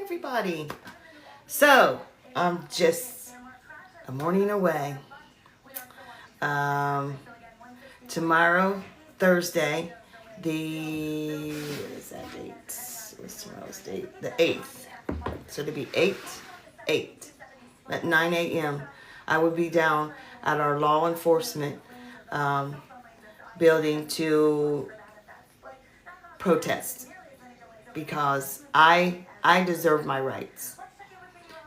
everybody. So, I'm just a morning away. Tomorrow, Thursday, what is that date? What's tomorrow's date? The 8th. So it'll be 8 at 9 a.m. I will be down at our law enforcement building to protest because I deserve my rights.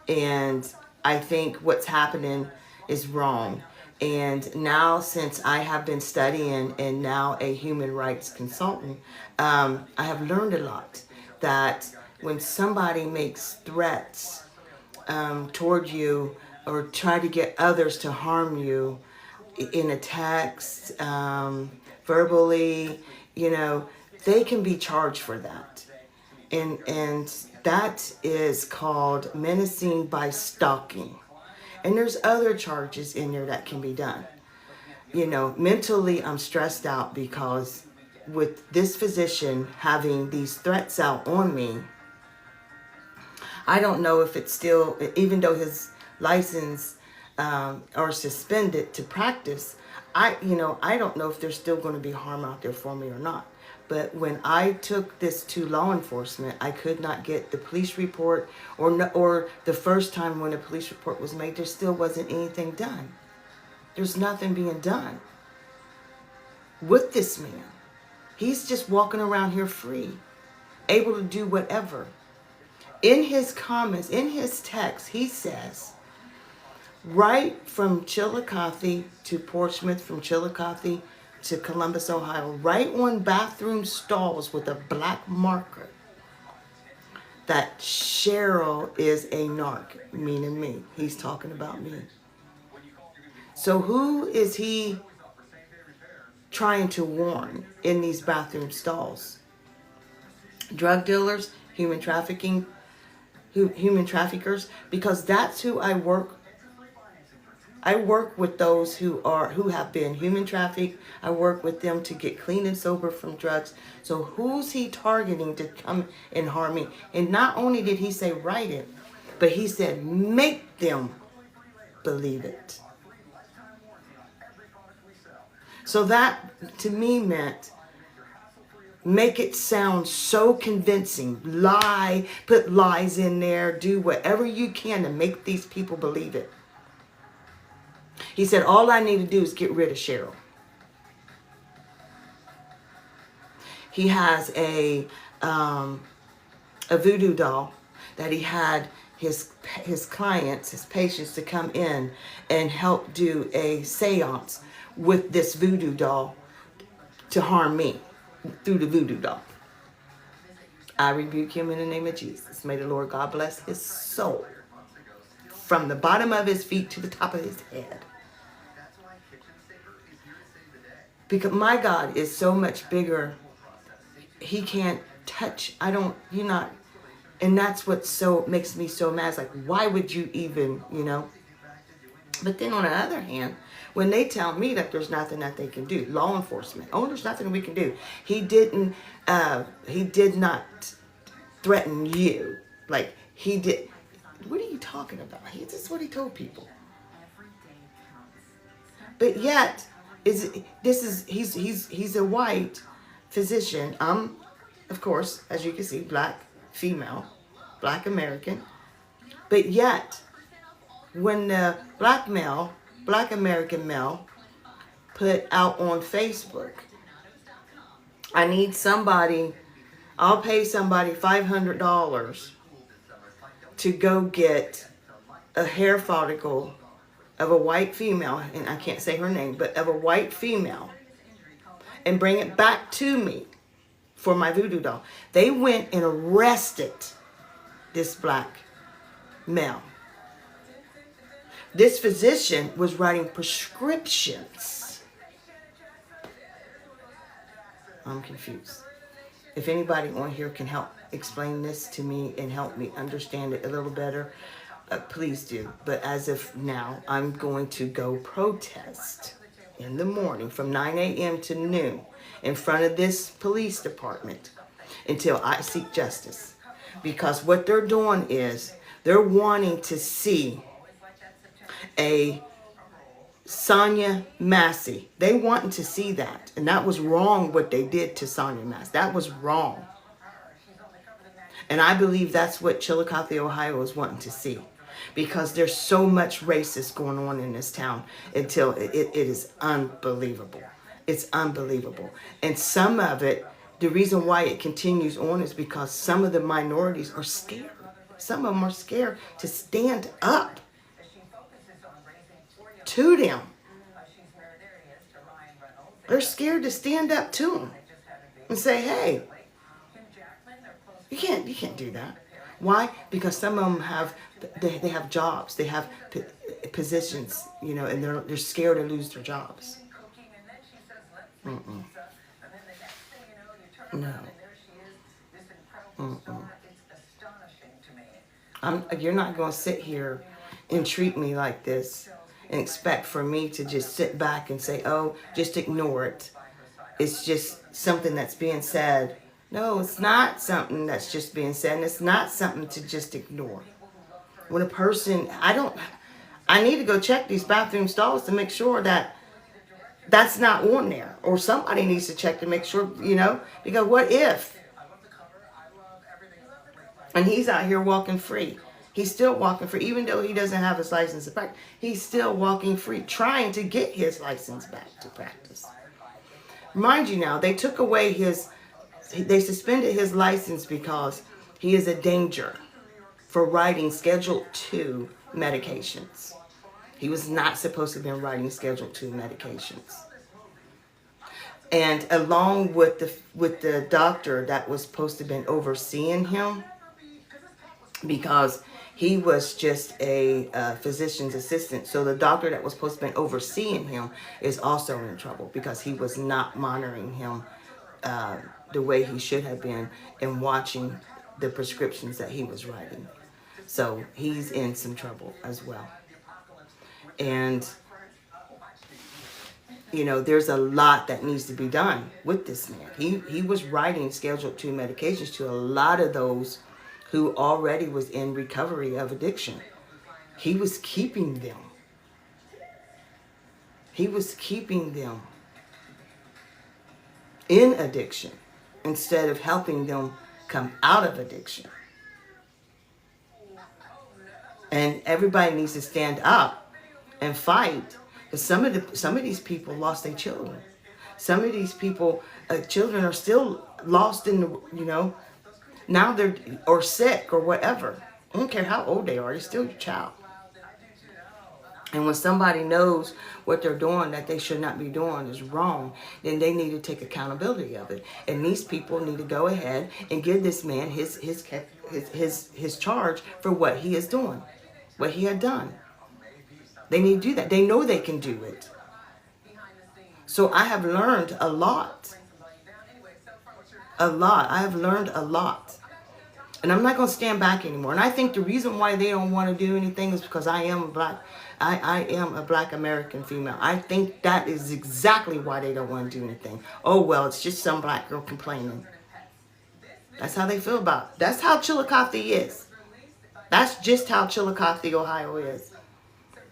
And I think what's happening is wrong. And now, since I have been studying and now a human rights consultant, I have learned a lot that when somebody makes threats toward you or try to get others to harm you in a text, verbally, they can be charged for that. And that is called menacing by stalking. And there's other charges in there that can be done. Mentally I'm stressed out because with this physician having these threats out on me, I don't know if it's still, even though his license are suspended to practice, I don't know if there's still going to be harm out there for me or not. But when I took this to law enforcement, I could not get the police report, or the first time when a police report was made, there still wasn't anything done. There's nothing being done with this man. He's just walking around here free, able to do whatever. In his comments, in his text, he says, right from Chillicothe to Portsmouth, from Chillicothe to Columbus, Ohio, right on bathroom stalls with a black marker, that Cheryl is a narc, meaning me. He's talking about me. So who is he trying to warn in these bathroom stalls? Drug dealers, human traffickers, because that's who I work. I work with those who have been human trafficked. I work with them to get clean and sober from drugs. So who's he targeting to come and harm me? And not only did he say write it, but he said make them believe it. So that to me meant make it sound so convincing. Lie, put lies in there, do whatever you can to make these people believe it. He said, all I need to do is get rid of Cheryl. He has a voodoo doll that he had his clients, his patients, to come in and help do a seance with this voodoo doll to harm me through the voodoo doll. I rebuke him in the name of Jesus. May the Lord God bless his soul from the bottom of his feet to the top of his head. Because my God is so much bigger. He can't touch. You're not. And that's what makes me so mad. It's like, why would you even, But then on the other hand, when they tell me that there's nothing that they can do, law enforcement, there's nothing we can do. He did not threaten you. Like he did. What are you talking about? This is what he told people. But yet, he's a white physician. Of course, as you can see, black female, black American. But yet, when the black American male put out on Facebook, I need somebody, I'll pay somebody $500 to go get a hair follicle of a white female, and I can't say her name, but of a white female, and bring it back to me for my voodoo doll. They went and arrested this black male. This physician was writing prescriptions. I'm confused. If anybody on here can help explain this to me and help me understand it a little better, please do. But as of now, I'm going to go protest in the morning from 9 a.m. to noon in front of this police department until I seek justice. Because what they're doing is they're wanting to see a Sonia Massey. They wanting to see that. And that was wrong what they did to Sonia Massey. That was wrong. And I believe that's what Chillicothe, Ohio is wanting to see. Because there's so much racist going on in this town until it is unbelievable. It's unbelievable. And some of it, the reason why it continues on is because some of the minorities are scared. Some of them are scared to stand up to them. They're scared to stand up to them and say, hey, you can't do that. Why? Because some of them have they have jobs, they have positions, you know, and they're scared to lose their jobs. Mm-mm. No. You're not going to sit here and treat me like this and expect for me to just sit back and say, oh, just ignore it. It's just something that's being said. No, it's not something that's just being said, and it's not something to just ignore. When a person, I need to go check these bathroom stalls to make sure that that's not on there. Or somebody needs to check to make sure, you know, because what if? And he's out here walking free. He's still walking free, even though he doesn't have his license to practice. He's still walking free, trying to get his license back to practice. Mind you now, they took away they suspended his license because he is a danger for writing Schedule II medications. He was not supposed to have been writing Schedule II medications. And along with the doctor that was supposed to have been overseeing him, because he was just a physician's assistant. So the doctor that was supposed to have been overseeing him is also in trouble because he was not monitoring him the way he should have been and watching the prescriptions that he was writing. So he's in some trouble as well. And, you know, there's a lot that needs to be done with this man. He was writing Schedule II medications to a lot of those who already was in recovery of addiction. He was keeping them. He was keeping them in addiction instead of helping them come out of addiction. And everybody needs to stand up and fight. Because some of these people lost their children. Some of these people, children are still lost in the, you know, now they're, or sick or whatever. I don't care how old they are, they're still your child. And when somebody knows what they're doing that they should not be doing is wrong, then they need to take accountability of it. And these people need to go ahead and give this man his charge for what he is doing, what he had done. They need to do that. They know they can do it. So I have learned a lot. A lot. I have learned a lot. And I'm not going to stand back anymore. And I think the reason why they don't want to do anything is because I am a black American female. I think that is exactly why they don't want to do anything. Oh, well, it's just some black girl complaining. That's how they feel about it. That's how Chillicothe is. That's just how Chillicothe, Ohio is.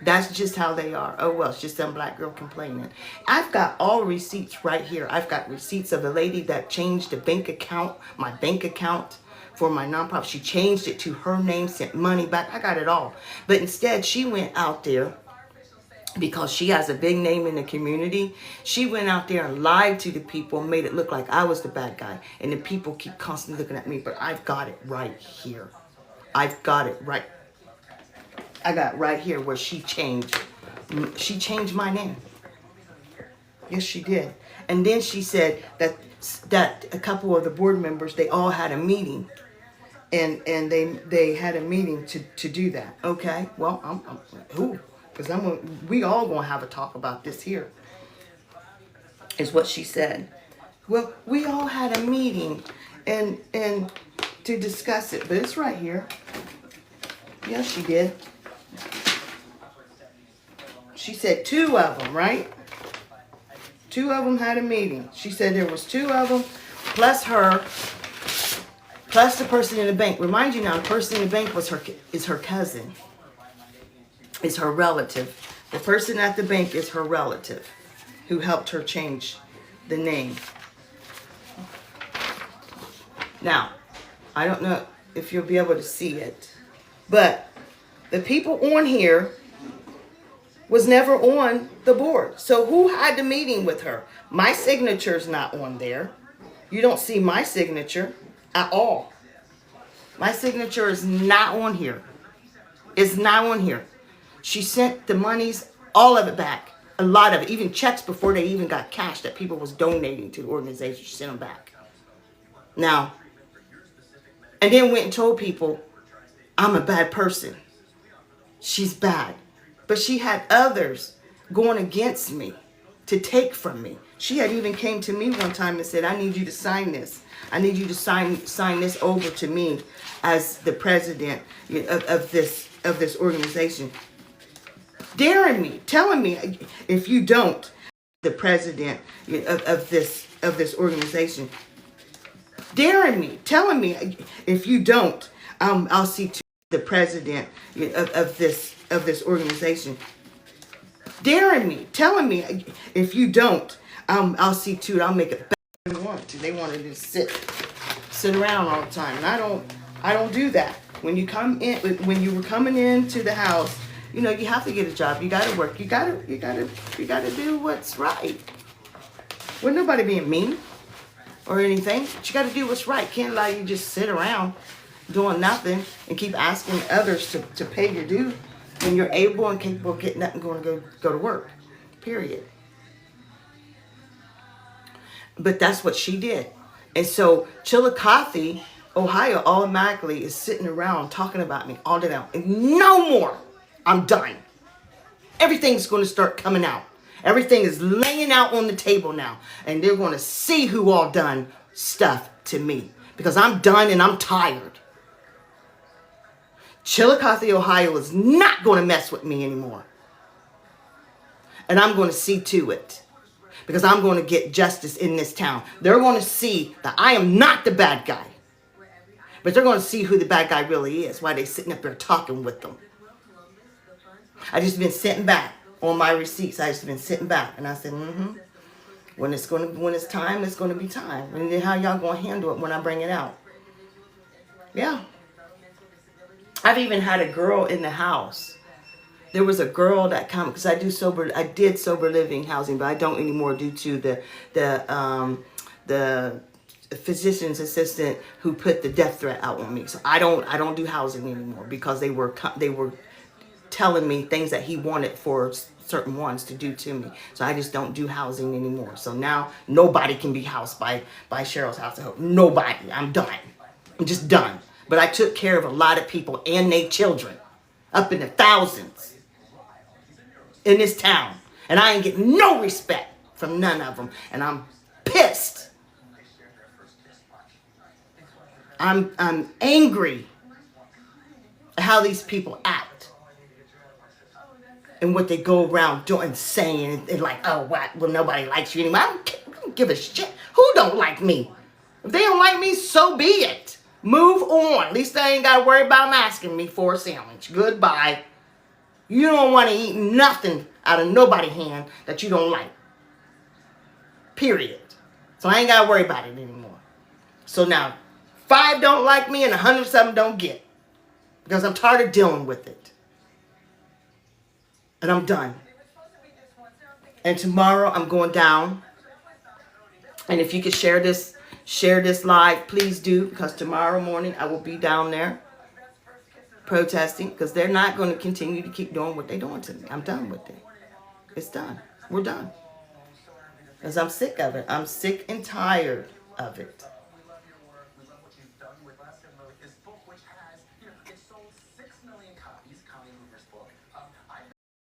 That's just how they are. Oh, well, it's just some black girl complaining. I've got all receipts right here. I've got receipts of a lady that changed the bank account, my bank account for my nonprofit. She changed it to her name, sent money back. I got it all. But instead, she went out there because she has a big name in the community. She went out there and lied to the people, made it look like I was the bad guy. And the people keep constantly looking at me, but I've got it right here. I've got it right. I got right here where she changed my name. Yes, she did. And then she said that a couple of the board members, they all had a meeting. And they had a meeting to do that. Okay, well, because we all gonna have a talk about this here, is what she said. Well, we all had a meeting and to discuss it, but it's right here. Yes, she did. She said 2 of them, right? 2 of them had a meeting. She said there was 2 of them, plus her, Plus the person in the bank. Remind you now, the person in the bank is her cousin. Is her relative. The person at the bank is her relative who helped her change the name. Now, I don't know if you'll be able to see it, but the people on here was never on the board. So who had the meeting with her? My signature's not on there. You don't see my signature at all. My signature is not on here. It's not on here. She sent the monies, all of it back. A lot of it, even checks before they even got cash that people was donating to the organization. She sent them back. Now, and then went and told people, I'm a bad person. She's bad. But she had others going against me to take from me. She had even came to me one time and said, I need you to sign this. I need you to sign this over to me as the president of this organization. Daring me, telling me, if you don't, the president of this organization. Daring me, telling me, if you don't, I'll see to the president of this organization. Daring me, telling me, if you don't, I'll see to it. I'll make it better than they want to. They wanted to sit around all the time, and I don't do that. When you come in, when you were coming into the house, you know you have to get a job. You got to work. You got to do what's right. With nobody being mean or anything, but you got to do what's right. Can't allow you to just sit around doing nothing and keep asking others to pay your due when you're able and capable of getting up and going to go to work. Period. But that's what she did. And so Chillicothe, Ohio, automatically is sitting around talking about me all day long. And no more. I'm done. Everything's going to start coming out. Everything is laying out on the table now. And they're going to see who all done stuff to me. Because I'm done and I'm tired. Chillicothe, Ohio is not going to mess with me anymore. And I'm going to see to it. Because I'm going to get justice in this town. They're going to see that I am not the bad guy. But they're going to see who the bad guy really is. While they're sitting up there talking with them. I just been sitting back on my receipts. I just been sitting back. And I said, when it's time, it's going to be time. And then how y'all going to handle it when I bring it out? Yeah. I've even had a girl in the house. There was a girl that come because I did sober living housing, but I don't anymore due to the physician's assistant who put the death threat out on me. So I don't do housing anymore because they were telling me things that he wanted for certain ones to do to me. So I just don't do housing anymore. So now nobody can be housed by Cheryl's House of Hope. Nobody. I'm done. I'm just done. But I took care of a lot of people and their children up in the thousands in this town. And I ain't getting no respect from none of them. And I'm pissed. I'm angry at how these people act. And what they go around doing, saying, and like, oh, what? Well, nobody likes you anymore. I don't give a shit. Who don't like me? If they don't like me, so be it. Move on. At least I ain't got to worry about them asking me for a sandwich. Goodbye. You don't want to eat nothing out of nobody's hand that you don't like. Period. So I ain't got to worry about it anymore. So now, 5 don't like me and 100 of them don't get. Because I'm tired of dealing with it. And I'm done. And tomorrow I'm going down. And if you could share this live, please do. Because tomorrow morning I will be down there protesting. Because they're not going to continue to keep doing what they're doing to me. I'm done with it. It's done. We're done. Because I'm sick of it. I'm sick and tired of it.